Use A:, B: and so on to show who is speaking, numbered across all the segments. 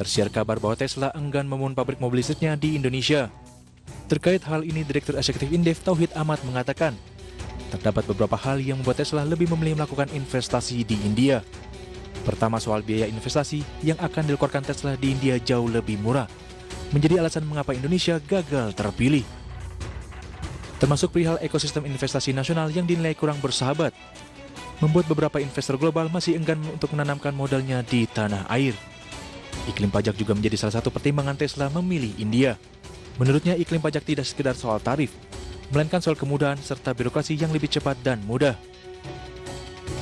A: tersiar kabar bahwa Tesla enggan membangun pabrik mobil listriknya di Indonesia. Terkait hal ini, Direktur Eksekutif Indef Tauhid Ahmad mengatakan, terdapat beberapa hal yang membuat Tesla lebih memilih melakukan investasi di India. Pertama, soal biaya investasi yang akan dikeluarkan Tesla di India jauh lebih murah, menjadi alasan mengapa Indonesia gagal terpilih. Termasuk perihal ekosistem investasi nasional yang dinilai kurang bersahabat, membuat beberapa investor global masih enggan untuk menanamkan modalnya di tanah air. Iklim pajak juga menjadi salah satu pertimbangan Tesla memilih India. Menurutnya, iklim pajak tidak sekedar soal tarif, melainkan soal kemudahan serta birokrasi yang lebih cepat dan mudah.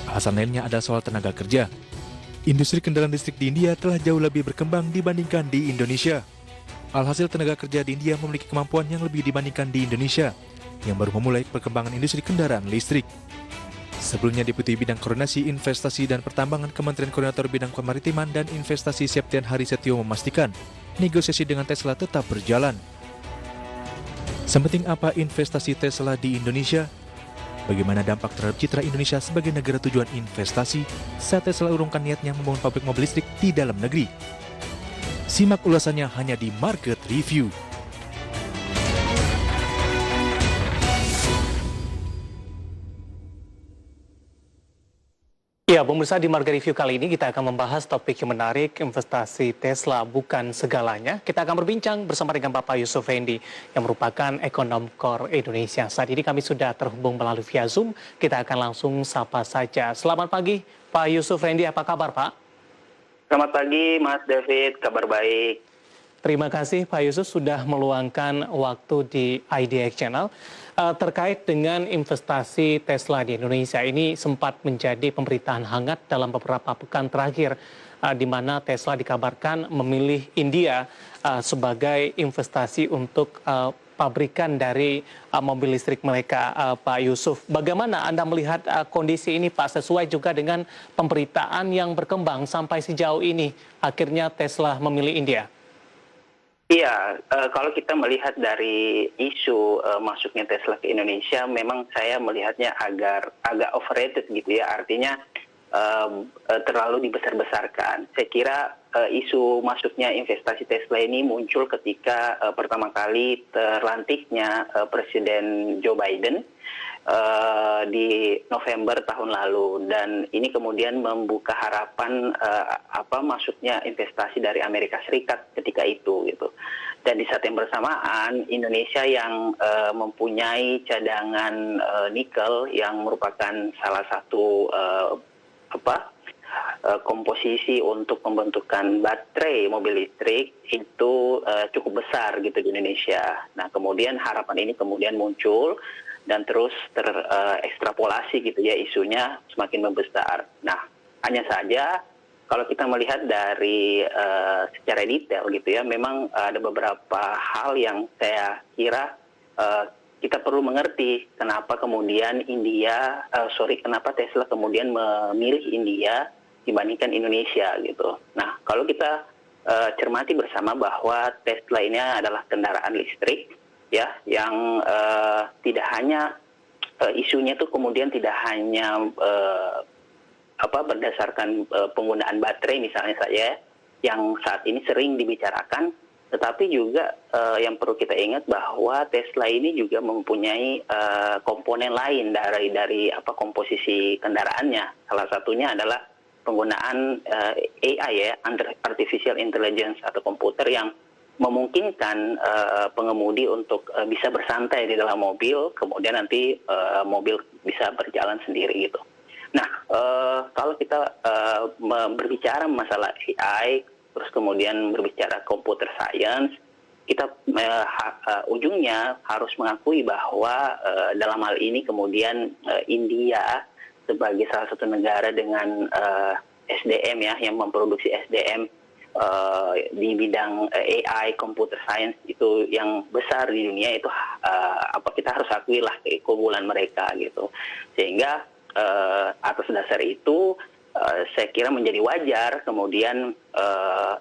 A: Alasan lainnya adalah soal tenaga kerja. Industri kendaraan listrik di India telah jauh lebih berkembang dibandingkan di Indonesia. Alhasil, tenaga kerja di India memiliki kemampuan yang lebih dibandingkan di Indonesia, yang baru memulai perkembangan industri kendaraan listrik. Sebelumnya, Deputi Bidang Koordinasi Investasi dan Pertambangan Kementerian Koordinator Bidang Kemaritiman dan Investasi Septian Harisetio memastikan negosiasi dengan Tesla tetap berjalan. Sepenting apa investasi Tesla di Indonesia? Bagaimana dampak terhadap citra Indonesia sebagai negara tujuan investasi saat Tesla urungkan niatnya membangun pabrik mobil listrik di dalam negeri? Simak ulasannya hanya di Market Review.
B: Ya, pemirsa, di Market Review kali ini kita akan membahas topik yang menarik, investasi Tesla bukan segalanya. Kita akan berbincang bersama dengan Bapak Yusuf Fendi yang merupakan ekonom core Indonesia. Saat ini kami sudah terhubung melalui via Zoom. Kita akan langsung sapa saja. Selamat pagi, Pak Yusuf Fendi. Apa kabar, Pak?
C: Selamat pagi, Mas David. Kabar baik.
B: Terima kasih Pak Yusuf sudah meluangkan waktu di IDX Channel. Terkait dengan investasi Tesla di Indonesia, ini sempat menjadi pemberitaan hangat dalam beberapa pekan terakhir, di mana Tesla dikabarkan memilih India sebagai investasi untuk pabrikan dari mobil listrik mereka, Pak Yusuf. Bagaimana Anda melihat kondisi ini, Pak, sesuai juga dengan pemberitaan yang berkembang sampai sejauh ini, akhirnya Tesla memilih India?
C: Iya, kalau kita melihat dari isu masuknya Tesla ke Indonesia, memang saya melihatnya agak overrated gitu ya. Artinya terlalu dibesar-besarkan. Saya kira isu masuknya investasi Tesla ini muncul ketika pertama kali terlantiknya Presiden Joe Biden di November tahun lalu, dan ini kemudian membuka harapan masuknya investasi dari Amerika Serikat ketika itu gitu. Dan di saat yang bersamaan, Indonesia yang mempunyai cadangan nikel yang merupakan salah satu komposisi untuk pembentukan baterai mobil listrik itu cukup besar gitu di Indonesia. Nah, kemudian harapan ini kemudian muncul dan terus terekstrapolasi gitu ya, isunya semakin membesar. Nah, hanya saja kalau kita melihat dari secara detail gitu ya, memang ada beberapa hal yang saya kira kita perlu mengerti kenapa kemudian kenapa Tesla kemudian memilih India dibandingkan Indonesia gitu. Nah, kalau kita cermati bersama bahwa Tesla ini adalah kendaraan listrik ya, yang tidak hanya isunya itu kemudian tidak hanya berdasarkan penggunaan baterai misalnya saja yang saat ini sering dibicarakan, tetapi juga yang perlu kita ingat bahwa Tesla ini juga mempunyai komponen lain dari komposisi kendaraannya. Salah satunya adalah penggunaan AI ya, Artificial Intelligence atau komputer yang memungkinkan pengemudi untuk bisa bersantai di dalam mobil, kemudian nanti mobil bisa berjalan sendiri gitu. Nah, kalau kita berbicara masalah AI, terus kemudian berbicara computer science, kita ujungnya harus mengakui bahwa dalam hal ini kemudian India sebagai salah satu negara dengan SDM ya, yang memproduksi SDM di bidang AI, computer science itu yang besar di dunia, itu kita harus akui lah keunggulan mereka gitu. Sehingga atas dasar itu saya kira menjadi wajar kemudian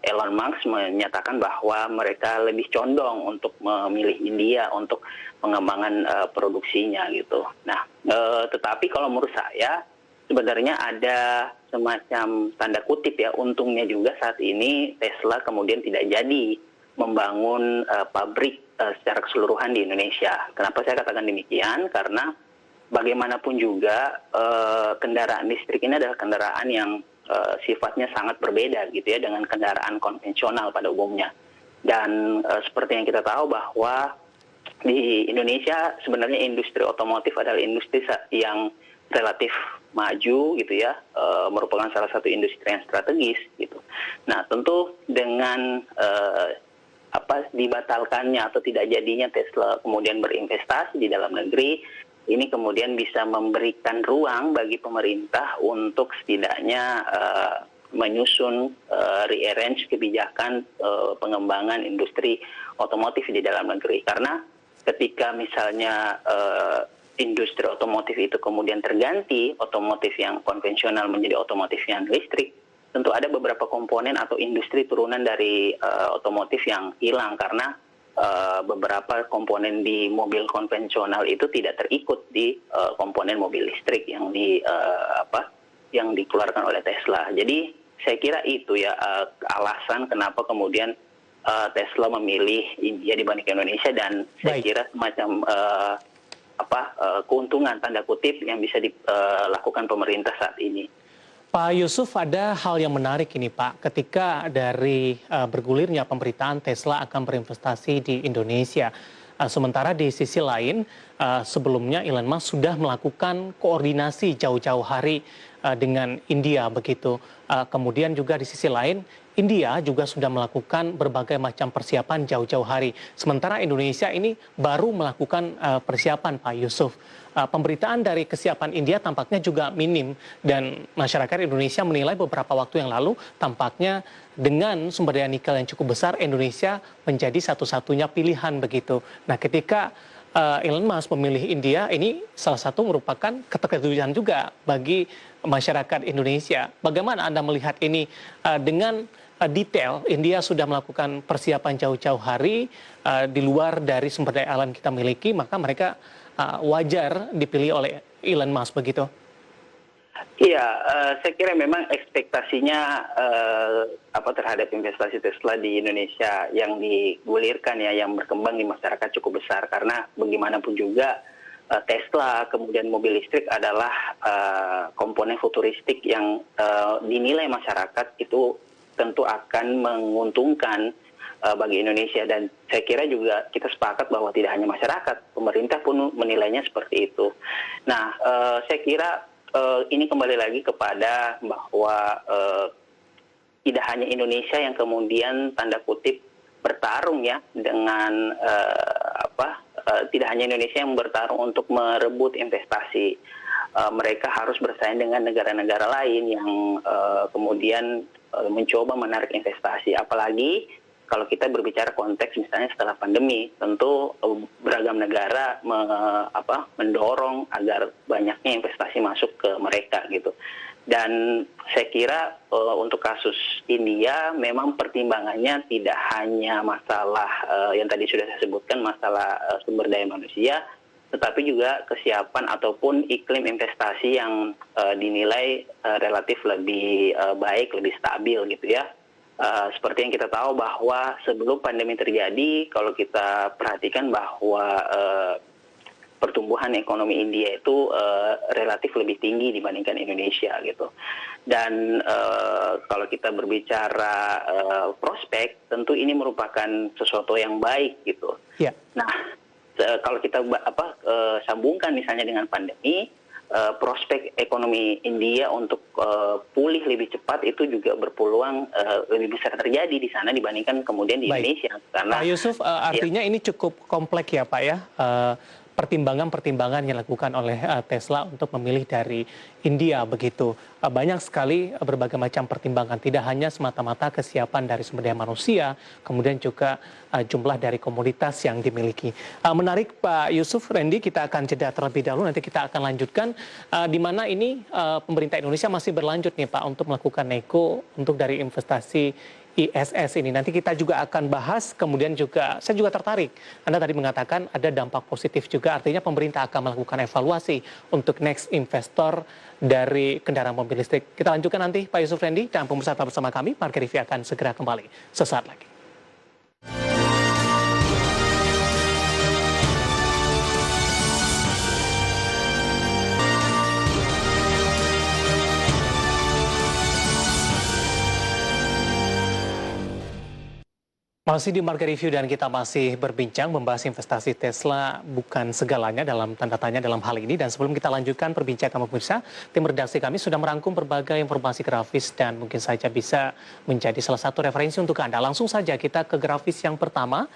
C: Elon Musk menyatakan bahwa mereka lebih condong untuk memilih India untuk pengembangan produksinya gitu. Nah, tetapi kalau menurut saya sebenarnya ada semacam tanda kutip ya, untungnya juga saat ini Tesla kemudian tidak jadi membangun pabrik secara keseluruhan di Indonesia. Kenapa saya katakan demikian? Karena bagaimanapun juga kendaraan listrik ini adalah kendaraan yang sifatnya sangat berbeda gitu ya dengan kendaraan konvensional pada umumnya. Dan seperti yang kita tahu bahwa di Indonesia sebenarnya industri otomotif adalah industri yang relatif maju gitu ya, merupakan salah satu industri yang strategis gitu. Nah, tentu dengan dibatalkannya atau tidak jadinya Tesla kemudian berinvestasi di dalam negeri, ini kemudian bisa memberikan ruang bagi pemerintah untuk setidaknya menyusun rearrange kebijakan pengembangan industri otomotif di dalam negeri. Karena ketika misalnya industri otomotif itu kemudian terganti otomotif yang konvensional menjadi otomotif yang listrik, tentu ada beberapa komponen atau industri turunan dari otomotif yang hilang karena beberapa komponen di mobil konvensional itu tidak terikut di komponen mobil listrik yang yang dikeluarkan oleh Tesla. Jadi saya kira itu ya alasan kenapa kemudian Tesla memilih India dibanding Indonesia, dan saya kira semacam keuntungan tanda kutip yang bisa dilakukan pemerintah saat ini.
B: Pak Yusuf, ada hal yang menarik ini Pak, ketika dari bergulirnya pemberitaan Tesla akan berinvestasi di Indonesia. Sementara di sisi lain, sebelumnya Elon Musk sudah melakukan koordinasi jauh-jauh hari dengan India begitu. Kemudian juga di sisi lain, India juga sudah melakukan berbagai macam persiapan jauh-jauh hari. Sementara Indonesia ini baru melakukan persiapan, Pak Yusuf. Pemberitaan dari kesiapan India tampaknya juga minim, dan masyarakat Indonesia menilai beberapa waktu yang lalu tampaknya dengan sumber daya nikel yang cukup besar, Indonesia menjadi satu-satunya pilihan begitu. Nah, ketika Elon Musk memilih India, ini salah satu merupakan keterkejutan juga bagi masyarakat Indonesia. Bagaimana Anda melihat ini dengan detail? India sudah melakukan persiapan jauh-jauh hari di luar dari sumber daya alam kita miliki, maka mereka wajar dipilih oleh Elon Musk begitu.
C: Iya, saya kira memang ekspektasinya terhadap investasi Tesla di Indonesia yang digulirkan ya, yang berkembang di masyarakat cukup besar, karena bagaimanapun juga Tesla kemudian mobil listrik adalah komponen futuristik yang dinilai masyarakat itu tentu akan menguntungkan bagi Indonesia, dan saya kira juga kita sepakat bahwa tidak hanya masyarakat, pemerintah pun menilainya seperti itu. Nah, saya kira ini kembali lagi kepada bahwa tidak hanya Indonesia yang kemudian tanda kutip bertarung ya dengan tidak hanya Indonesia yang bertarung untuk merebut investasi. Mereka harus bersaing dengan negara-negara lain yang kemudian mencoba menarik investasi, apalagi kalau kita berbicara konteks misalnya setelah pandemi, tentu beragam negara mendorong agar banyaknya investasi masuk ke mereka gitu. Dan saya kira untuk kasus India memang pertimbangannya tidak hanya masalah yang tadi sudah saya sebutkan, masalah sumber daya manusia, tetapi juga kesiapan ataupun iklim investasi yang dinilai relatif lebih baik, lebih stabil gitu ya. Seperti yang kita tahu bahwa sebelum pandemi terjadi, kalau kita perhatikan bahwa pertumbuhan ekonomi India itu relatif lebih tinggi dibandingkan Indonesia gitu. Dan kalau kita berbicara prospek, tentu ini merupakan sesuatu yang baik gitu. Yeah. Nah, kalau kita sambungkan misalnya dengan pandemi, prospek ekonomi India untuk pulih lebih cepat itu juga berpeluang lebih besar terjadi di sana dibandingkan kemudian di Indonesia. Karena
B: Pak Yusuf, artinya ini cukup kompleks ya Pak ya, pertimbangan-pertimbangan yang dilakukan oleh Tesla untuk memilih dari India begitu. Banyak sekali berbagai macam pertimbangan, tidak hanya semata-mata kesiapan dari sumber daya manusia, kemudian juga jumlah dari komoditas yang dimiliki. Menarik Pak Yusuf, Randy, kita akan jeda terlebih dahulu, nanti kita akan lanjutkan di mana ini pemerintah Indonesia masih berlanjut nih Pak untuk melakukan nego untuk dari investasi ISS ini. Nanti kita juga akan bahas, kemudian juga saya juga tertarik. Anda tadi mengatakan ada dampak positif juga, artinya pemerintah akan melakukan evaluasi untuk next investor dari kendaraan mobil listrik. Kita lanjutkan nanti Pak Yusuf Rendy dan pemirsa bersama kami. Market Review akan segera kembali sesaat lagi. Masih di Market Review dan kita masih berbincang membahas investasi Tesla bukan segalanya dalam tanda tanya dalam hal ini. Dan sebelum kita lanjutkan perbincangan pemirsa, tim redaksi kami sudah merangkum berbagai informasi grafis dan mungkin saja bisa menjadi salah satu referensi untuk Anda. Langsung saja kita ke grafis yang pertama,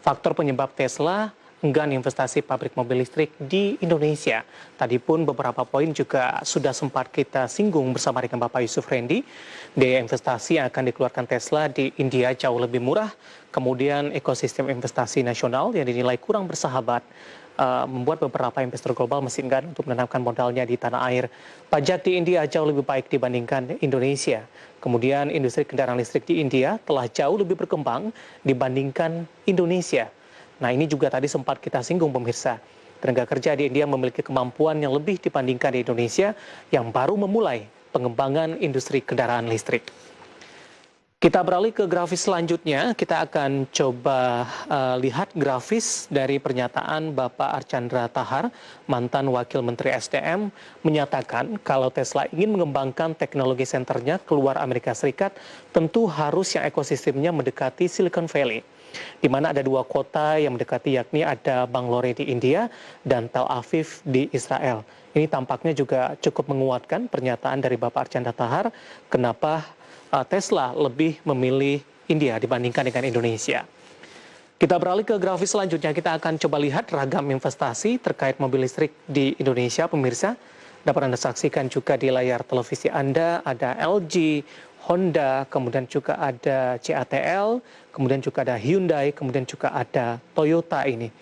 B: faktor penyebab Tesla enggan investasi pabrik mobil listrik di Indonesia. Tadi pun beberapa poin juga sudah sempat kita singgung bersama dengan Bapak Yusuf Rendy. Biaya investasi yang akan dikeluarkan Tesla di India jauh lebih murah. Kemudian ekosistem investasi nasional yang dinilai kurang bersahabat membuat beberapa investor global masih enggan untuk menanamkan modalnya di tanah air. Pajak di India jauh lebih baik dibandingkan Indonesia. Kemudian industri kendaraan listrik di India telah jauh lebih berkembang dibandingkan Indonesia. Nah, ini juga tadi sempat kita singgung pemirsa. Tenaga kerja di India memiliki kemampuan yang lebih dibandingkan di Indonesia yang baru memulai pengembangan industri kendaraan listrik. Kita beralih ke grafis selanjutnya. Kita akan coba lihat grafis dari pernyataan Bapak Archandra Tahar, mantan Wakil Menteri SDM, menyatakan kalau Tesla ingin mengembangkan teknologi senternya keluar Amerika Serikat, tentu harus yang ekosistemnya mendekati Silicon Valley, di mana ada dua kota yang mendekati, yakni ada Bangalore di India dan Tel Aviv di Israel. Ini tampaknya juga cukup menguatkan pernyataan dari Bapak Archandra Tahar kenapa Tesla lebih memilih India dibandingkan dengan Indonesia. Kita beralih ke grafis selanjutnya, kita akan coba lihat ragam investasi terkait mobil listrik di Indonesia, pemirsa. Dapat Anda saksikan juga di layar televisi Anda, ada LG, Honda, kemudian juga ada CATL, kemudian juga ada Hyundai, kemudian juga ada Toyota ini.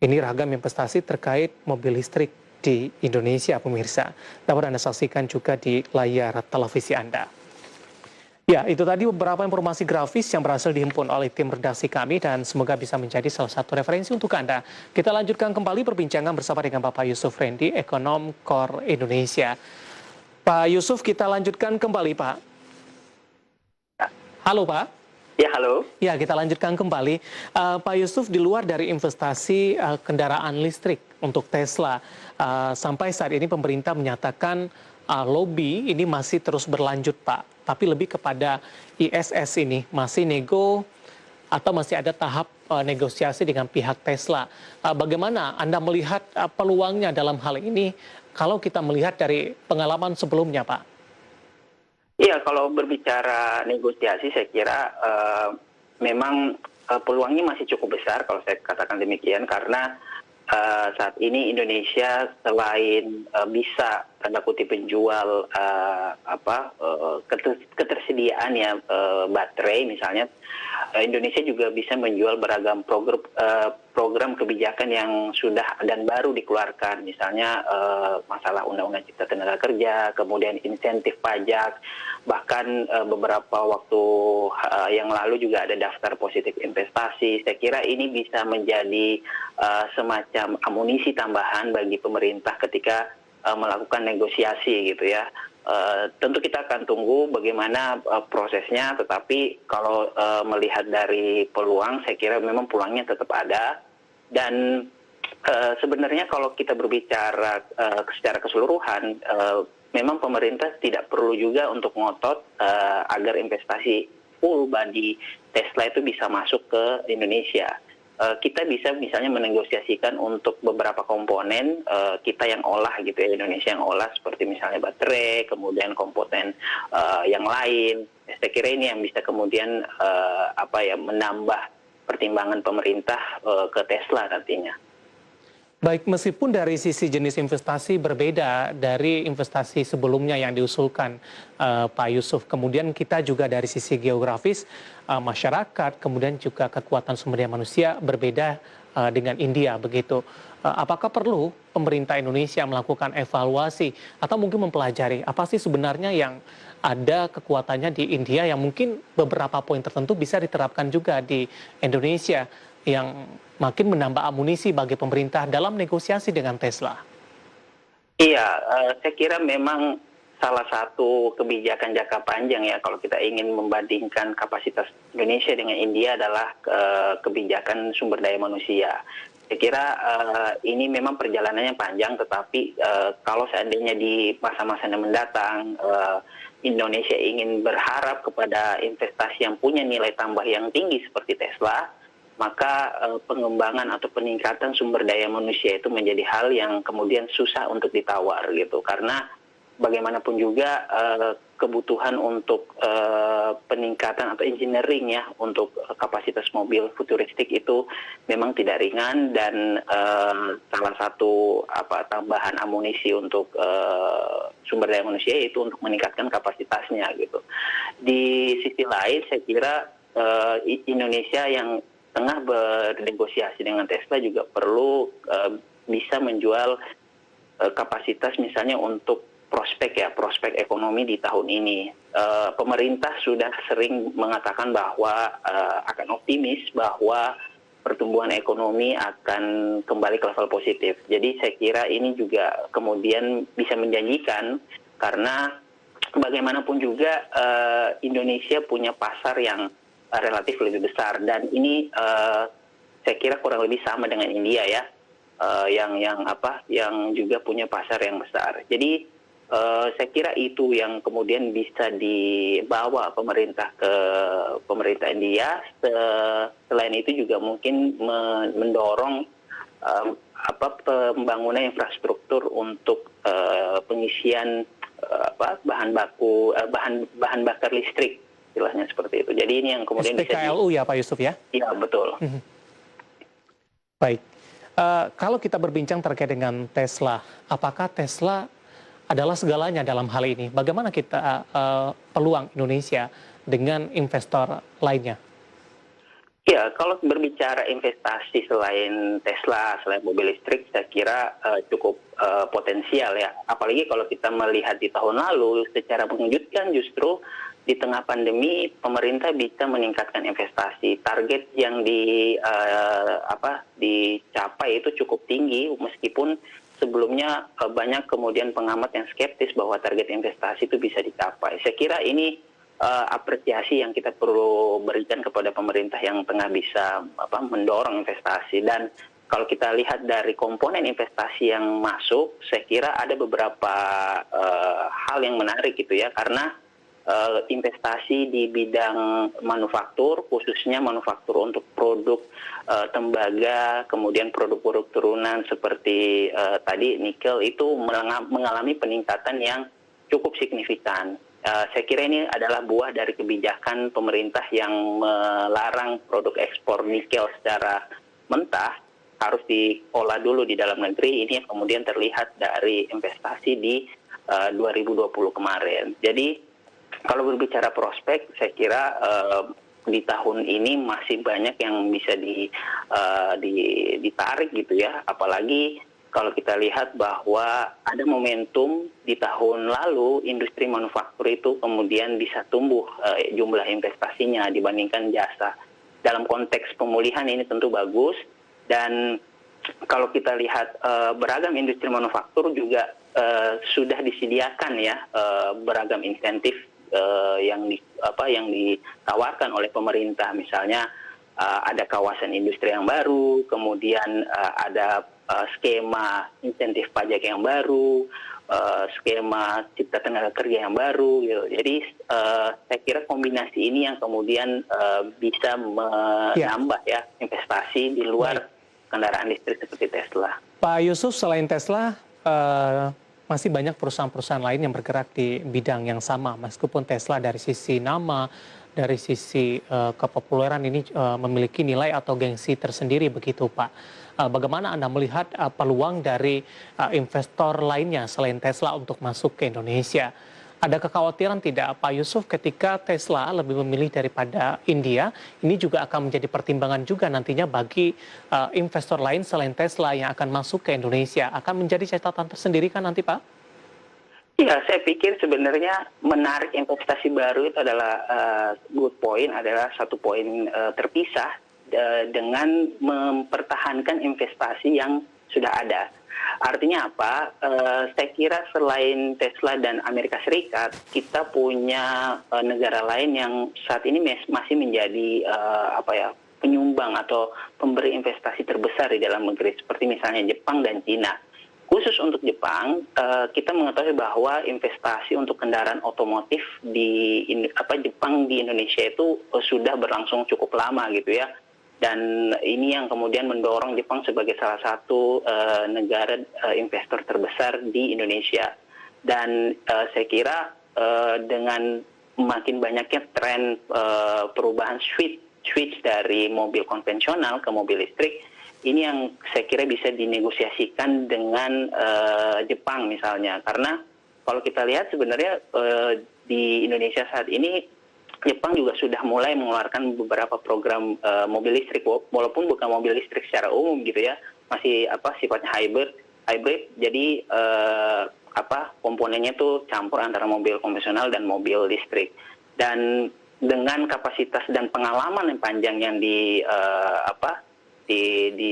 B: Ini ragam investasi terkait mobil listrik di Indonesia, pemirsa. Dapat Anda saksikan juga di layar televisi Anda. Ya, itu tadi beberapa informasi grafis yang berhasil dihimpun oleh tim redaksi kami dan semoga bisa menjadi salah satu referensi untuk Anda. Kita lanjutkan kembali perbincangan bersama dengan Bapak Yusuf Rendy, Ekonom Core Indonesia. Pak Yusuf, kita lanjutkan kembali, Pak. Halo, Pak.
C: Ya, halo.
B: Ya, kita lanjutkan kembali. Pak Yusuf, di luar dari investasi kendaraan listrik untuk Tesla, sampai saat ini pemerintah menyatakan lobby ini masih terus berlanjut, Pak. Tapi lebih kepada ISS ini, masih nego atau masih ada tahap negosiasi dengan pihak Tesla. Bagaimana Anda melihat peluangnya dalam hal ini kalau kita melihat dari pengalaman sebelumnya, Pak?
C: Iya, kalau berbicara negosiasi, saya kira memang peluangnya masih cukup besar kalau saya katakan demikian, karena saat ini Indonesia selain bisa tanda kutip menjual ketersediaan ya baterai misalnya, Indonesia juga bisa menjual beragam program kebijakan yang sudah dan baru dikeluarkan, misalnya masalah Undang-Undang Cipta Tenaga Kerja, kemudian insentif pajak, bahkan beberapa waktu yang lalu juga ada daftar positif investasi. Saya kira ini bisa menjadi semacam amunisi tambahan bagi pemerintah ketika melakukan negosiasi gitu ya. Tentu kita akan tunggu bagaimana prosesnya, tetapi kalau melihat dari peluang, saya kira memang peluangnya tetap ada. Dan sebenarnya kalau kita berbicara secara keseluruhan, memang pemerintah tidak perlu juga untuk ngotot agar investasi full bagi Tesla itu bisa masuk ke Indonesia. Kita bisa misalnya menegosiasikan untuk beberapa komponen kita yang olah gitu ya, Indonesia yang olah, seperti misalnya baterai, kemudian komponen yang lain. Saya kira ini yang bisa kemudian menambah pertimbangan pemerintah ke Tesla nantinya.
B: Baik, meskipun dari sisi jenis investasi berbeda dari investasi sebelumnya yang diusulkan Pak Yusuf, kemudian kita juga dari sisi geografis, masyarakat, kemudian juga kekuatan sumber daya manusia berbeda dengan India, begitu. Apakah perlu pemerintah Indonesia melakukan evaluasi atau mungkin mempelajari apa sih sebenarnya yang ada kekuatannya di India yang mungkin beberapa poin tertentu bisa diterapkan juga di Indonesia yang makin menambah amunisi bagi pemerintah dalam negosiasi dengan Tesla.
C: Iya, saya kira memang salah satu kebijakan jangka panjang ya kalau kita ingin membandingkan kapasitas Indonesia dengan India adalah kebijakan sumber daya manusia. Saya kira ini memang perjalanannya panjang, tetapi kalau seandainya di masa-masa yang mendatang Indonesia ingin berharap kepada investasi yang punya nilai tambah yang tinggi seperti Tesla, maka pengembangan atau peningkatan sumber daya manusia itu menjadi hal yang kemudian susah untuk ditawar gitu. Karena bagaimanapun juga kebutuhan untuk peningkatan atau engineering ya untuk kapasitas mobil futuristik itu memang tidak ringan, dan salah satu tambahan amunisi untuk sumber daya manusia itu untuk meningkatkan kapasitasnya gitu. Di sisi lain saya kira Indonesia yang tengah bernegosiasi dengan Tesla juga perlu bisa menjual kapasitas misalnya untuk prospek ekonomi di tahun ini. Pemerintah sudah sering mengatakan bahwa akan optimis bahwa pertumbuhan ekonomi akan kembali ke level positif. Jadi saya kira ini juga kemudian bisa menjanjikan, karena bagaimanapun juga Indonesia punya pasar yang relatif lebih besar, dan ini saya kira kurang lebih sama dengan India ya, yang juga punya pasar yang besar. Jadi saya kira itu yang kemudian bisa dibawa pemerintah ke pemerintah India. Selain itu juga mungkin mendorong pembangunan infrastruktur untuk pengisian bahan bakar listrik, istilahnya seperti itu. Jadi ini yang kemudian
B: SPKLU ya Pak Yusuf ya?
C: Iya betul.
B: Baik, kalau kita berbincang terkait dengan Tesla, apakah Tesla adalah segalanya dalam hal ini? Bagaimana kita peluang Indonesia dengan investor lainnya?
C: Ya, kalau berbicara investasi selain Tesla, selain mobil listrik, saya kira cukup potensial ya. Apalagi kalau kita melihat di tahun lalu, secara mengejutkan justru di tengah pandemi pemerintah bisa meningkatkan investasi. Target yang dicapai itu cukup tinggi, meskipun sebelumnya banyak kemudian pengamat yang skeptis bahwa target investasi itu bisa dicapai. Saya kira ini apresiasi yang kita perlu berikan kepada pemerintah yang tengah bisa mendorong investasi. Dan kalau kita lihat dari komponen investasi yang masuk, saya kira ada beberapa hal yang menarik gitu ya, karena investasi di bidang manufaktur, khususnya manufaktur untuk produk tembaga, kemudian produk-produk turunan seperti tadi nikel itu mengalami peningkatan yang cukup signifikan. Saya kira ini adalah buah dari kebijakan pemerintah yang melarang produk ekspor nikel secara mentah, harus diolah dulu di dalam negeri. Ini yang kemudian terlihat dari investasi di 2020 kemarin. Jadi kalau berbicara prospek, saya kira di tahun ini masih banyak yang bisa ditarik gitu ya. Apalagi kalau kita lihat bahwa ada momentum di tahun lalu industri manufaktur itu kemudian bisa tumbuh jumlah investasinya dibandingkan jasa. Dalam konteks pemulihan ini tentu bagus, dan kalau kita lihat beragam industri manufaktur juga sudah disediakan ya beragam insentif yang ditawarkan oleh pemerintah. Misalnya ada kawasan industri yang baru, kemudian ada skema insentif pajak yang baru, skema cipta tenaga kerja yang baru gitu. Jadi saya kira kombinasi ini yang kemudian bisa menambah ya investasi di luar kendaraan listrik seperti Tesla.
B: Pak Yusuf, selain Tesla masih banyak perusahaan-perusahaan lain yang bergerak di bidang yang sama, meskipun Tesla dari sisi nama, dari sisi kepopuleran ini memiliki nilai atau gengsi tersendiri begitu Pak. Bagaimana Anda melihat peluang dari investor lainnya selain Tesla untuk masuk ke Indonesia? Ada kekhawatiran tidak Pak Yusuf ketika Tesla lebih memilih daripada India, ini juga akan menjadi pertimbangan juga nantinya bagi investor lain selain Tesla yang akan masuk ke Indonesia, akan menjadi catatan tersendiri kan nanti Pak?
C: Ya, saya pikir sebenarnya menarik investasi baru itu adalah good point, adalah satu poin terpisah dengan mempertahankan investasi yang sudah ada. Artinya apa? Saya kira selain Tesla dan Amerika Serikat, kita punya negara lain yang saat ini masih menjadi penyumbang atau pemberi investasi terbesar di dalam negeri, seperti misalnya Jepang dan Cina. Khusus untuk Jepang, kita mengetahui bahwa investasi untuk kendaraan otomotif di Jepang di Indonesia itu sudah berlangsung cukup lama gitu ya. Dan ini yang kemudian mendorong Jepang sebagai salah satu negara investor terbesar di Indonesia. Dan saya kira dengan makin banyaknya tren perubahan switch dari mobil konvensional ke mobil listrik, ini yang saya kira bisa dinegosiasikan dengan Jepang misalnya. Karena kalau kita lihat sebenarnya di Indonesia saat ini, Jepang juga sudah mulai mengeluarkan beberapa program mobil listrik, walaupun bukan mobil listrik secara umum gitu ya, masih sifatnya hybrid. Jadi komponennya tuh campur antara mobil konvensional dan mobil listrik. Dan dengan kapasitas dan pengalaman yang panjang yang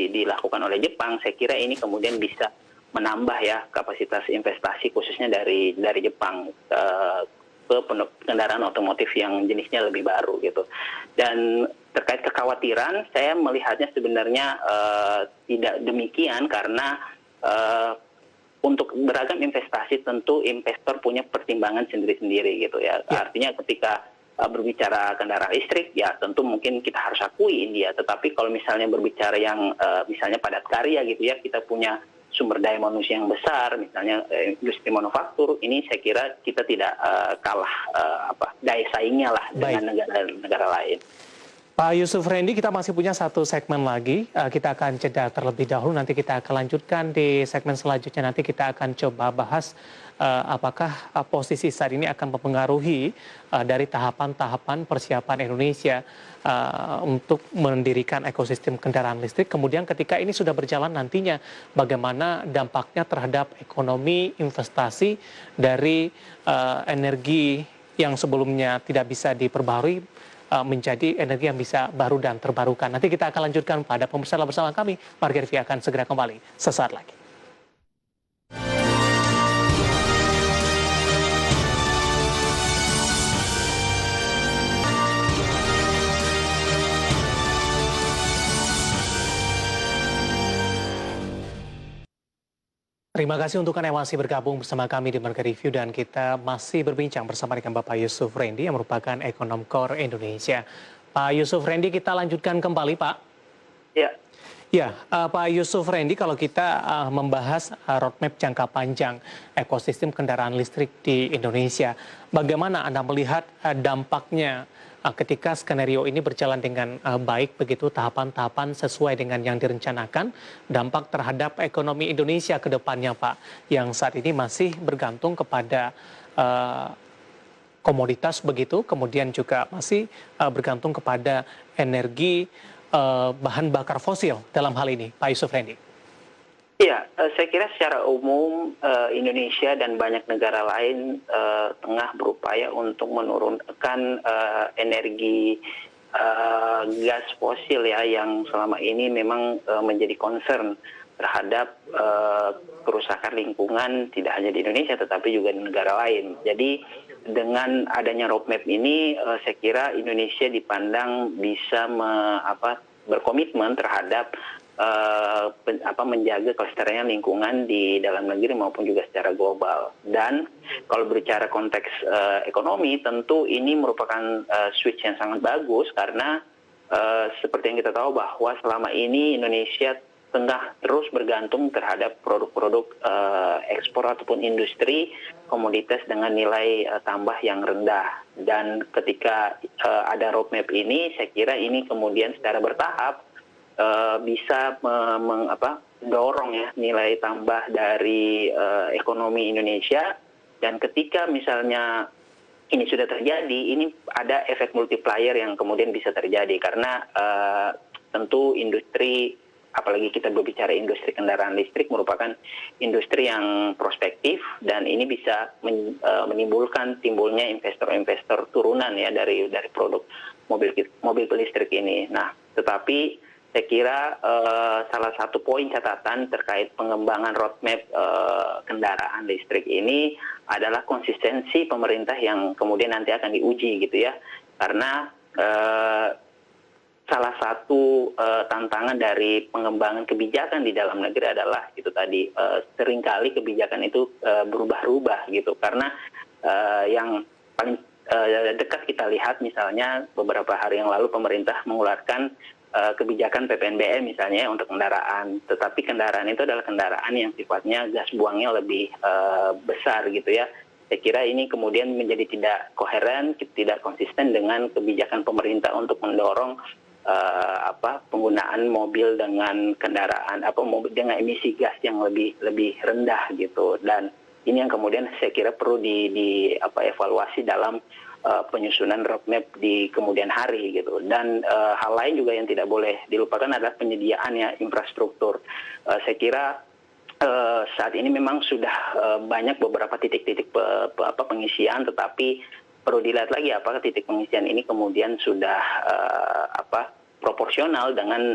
C: dilakukan oleh Jepang, saya kira ini kemudian bisa menambah ya kapasitas investasi khususnya dari Jepang ke kendaraan otomotif yang jenisnya lebih baru gitu. Dan terkait kekhawatiran, saya melihatnya sebenarnya tidak demikian, karena untuk beragam investasi tentu investor punya pertimbangan sendiri-sendiri gitu ya. Artinya ketika berbicara kendaraan listrik, ya tentu mungkin kita harus akui India. Tetapi kalau misalnya berbicara yang misalnya padat karya gitu ya, kita punya sumber daya manusia yang besar, misalnya industri manufaktur, ini saya kira kita tidak kalah daya saingnya lah dengan negara-negara lain.
B: Pak Yusuf Rendy, kita masih punya satu segmen lagi. Kita akan jeda terlebih dahulu, nanti kita akan lanjutkan di segmen selanjutnya. Nanti kita akan coba bahas apakah posisi saat ini akan mempengaruhi dari tahapan-tahapan persiapan Indonesia untuk mendirikan ekosistem kendaraan listrik. Kemudian ketika ini sudah berjalan nantinya, bagaimana dampaknya terhadap ekonomi, investasi dari energi yang sebelumnya tidak bisa diperbarui menjadi energi yang bisa baru dan terbarukan. Nanti kita akan lanjutkan pada pemirsa bersama kami. Margaret V akan segera kembali sesaat lagi. Terima kasih untuk Anda yang masih bergabung bersama kami di Margaret Review, dan kita masih berbincang bersama dengan Bapak Yusuf Rendy yang merupakan ekonom core Indonesia. Pak Yusuf Rendy, kita lanjutkan kembali, Pak.
C: Ya.
B: Ya, Pak Yusuf Rendy, kalau kita membahas roadmap jangka panjang ekosistem kendaraan listrik di Indonesia, bagaimana Anda melihat dampaknya ketika skenario ini berjalan dengan baik, begitu tahapan-tahapan sesuai dengan yang direncanakan, dampak terhadap ekonomi Indonesia ke depannya, Pak, yang saat ini masih bergantung kepada komoditas begitu, kemudian juga masih bergantung kepada energi bahan bakar fosil dalam hal ini, Pak Yusuf Rendy.
C: Iya, saya kira secara umum Indonesia dan banyak negara lain tengah berupaya untuk menurunkan energi gas fosil ya, yang selama ini memang menjadi concern terhadap kerusakan lingkungan, tidak hanya di Indonesia tetapi juga di negara lain. Jadi dengan adanya roadmap ini, saya kira Indonesia dipandang bisa berkomitmen terhadap menjaga kelestarian lingkungan di dalam negeri maupun juga secara global. Dan kalau berbicara konteks ekonomi, tentu ini merupakan switch yang sangat bagus, karena seperti yang kita tahu bahwa selama ini Indonesia tengah terus bergantung terhadap produk-produk ekspor ataupun industri komoditas dengan nilai tambah yang rendah. Dan ketika ada roadmap ini, saya kira ini kemudian secara bertahap bisa mendorong ya nilai tambah dari ekonomi Indonesia. Dan ketika misalnya ini sudah terjadi, ini ada efek multiplier yang kemudian bisa terjadi, karena tentu industri apalagi kita berbicara industri kendaraan listrik merupakan industri yang prospektif dan ini bisa menimbulkan timbulnya investor-investor turunan ya dari produk mobil listrik ini. Nah, tetapi saya kira salah satu poin catatan terkait pengembangan roadmap kendaraan listrik ini adalah konsistensi pemerintah yang kemudian nanti akan diuji gitu ya, karena salah satu tantangan dari pengembangan kebijakan di dalam negeri adalah itu tadi seringkali kebijakan itu berubah-ubah gitu, karena yang paling dekat kita lihat misalnya beberapa hari yang lalu pemerintah mengeluarkan kebijakan PPNBM misalnya untuk kendaraan, tetapi kendaraan itu adalah kendaraan yang sifatnya gas buangnya lebih besar gitu ya. Saya kira ini kemudian menjadi tidak koheren, tidak konsisten dengan kebijakan pemerintah untuk mendorong penggunaan mobil dengan kendaraan mobil dengan emisi gas yang lebih rendah gitu. Dan ini yang kemudian saya kira perlu evaluasi dalam penyusunan roadmap di kemudian hari gitu. Dan hal lain juga yang tidak boleh dilupakan adalah penyediaan infrastruktur. Saya kira saat ini memang sudah banyak beberapa titik-titik pengisian, tetapi perlu dilihat lagi apakah titik pengisian ini kemudian sudah proporsional dengan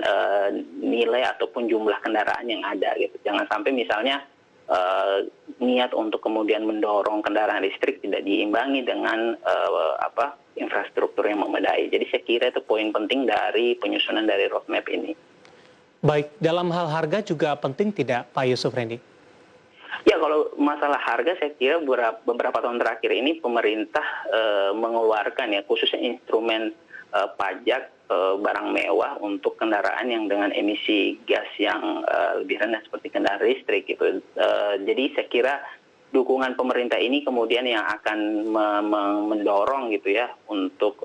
C: nilai ataupun jumlah kendaraan yang ada gitu. Jangan sampai misalnya niat untuk kemudian mendorong kendaraan listrik tidak diimbangi dengan infrastruktur yang memadai. Jadi saya kira itu poin penting dari penyusunan dari roadmap ini.
B: Baik, dalam hal harga juga penting tidak Pak Yusuf Rendy?
C: Ya, kalau masalah harga saya kira beberapa tahun terakhir ini pemerintah mengeluarkan ya khususnya instrumen pajak barang mewah untuk kendaraan yang dengan emisi gas yang lebih rendah seperti kendaraan listrik gitu. Jadi saya kira dukungan pemerintah ini kemudian yang akan mendorong gitu ya untuk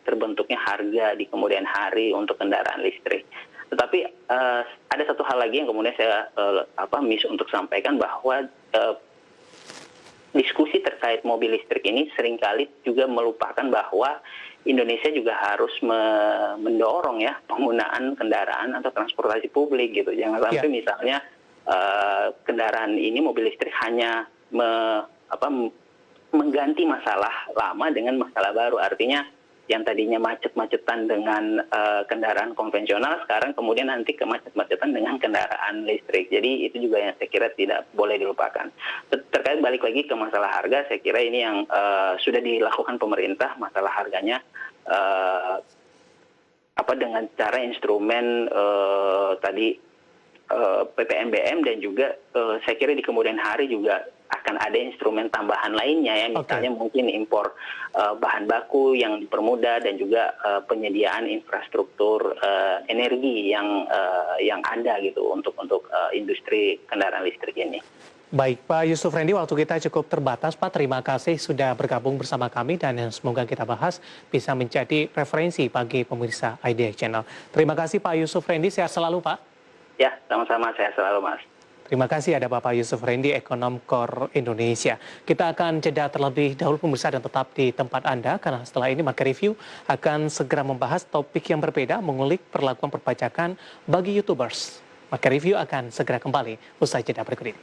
C: terbentuknya harga di kemudian hari untuk kendaraan listrik. Tetapi ada satu hal lagi yang kemudian saya miss untuk sampaikan bahwa diskusi terkait mobil listrik ini seringkali juga melupakan bahwa Indonesia juga harus mendorong ya penggunaan kendaraan atau transportasi publik gitu. Jangan sampai misalnya kendaraan ini mobil listrik hanya mengganti masalah lama dengan masalah baru. Artinya yang tadinya macet-macetan dengan kendaraan konvensional sekarang kemudian nanti ke macet-macetan dengan kendaraan listrik. Jadi itu juga yang saya kira tidak boleh dilupakan. Terkait balik lagi ke masalah harga, saya kira ini yang sudah dilakukan pemerintah, masalah harganya dengan cara instrumen PPNBM dan juga saya kira di kemudian hari juga akan ada instrumen tambahan lainnya ya, misalnya mungkin impor bahan baku yang dipermudah dan juga penyediaan infrastruktur energi yang ada gitu untuk industri kendaraan listrik ini.
B: Baik, Pak Yusuf Rendy, waktu kita cukup terbatas, Pak. Terima kasih sudah bergabung bersama kami dan yang semoga kita bahas bisa menjadi referensi bagi pemirsa IDX Channel. Terima kasih Pak Yusuf Rendy, sehat selalu Pak.
C: Ya, sama-sama, sehat selalu Mas.
B: Terima kasih ada Bapak Yusuf Rendy, Ekonom Core Indonesia. Kita akan jeda terlebih dahulu pemirsa dan tetap di tempat Anda, karena setelah ini Market Review akan segera membahas topik yang berbeda, mengulik perlakuan perpajakan bagi YouTubers. Market Review akan segera kembali usai jeda berikut ini.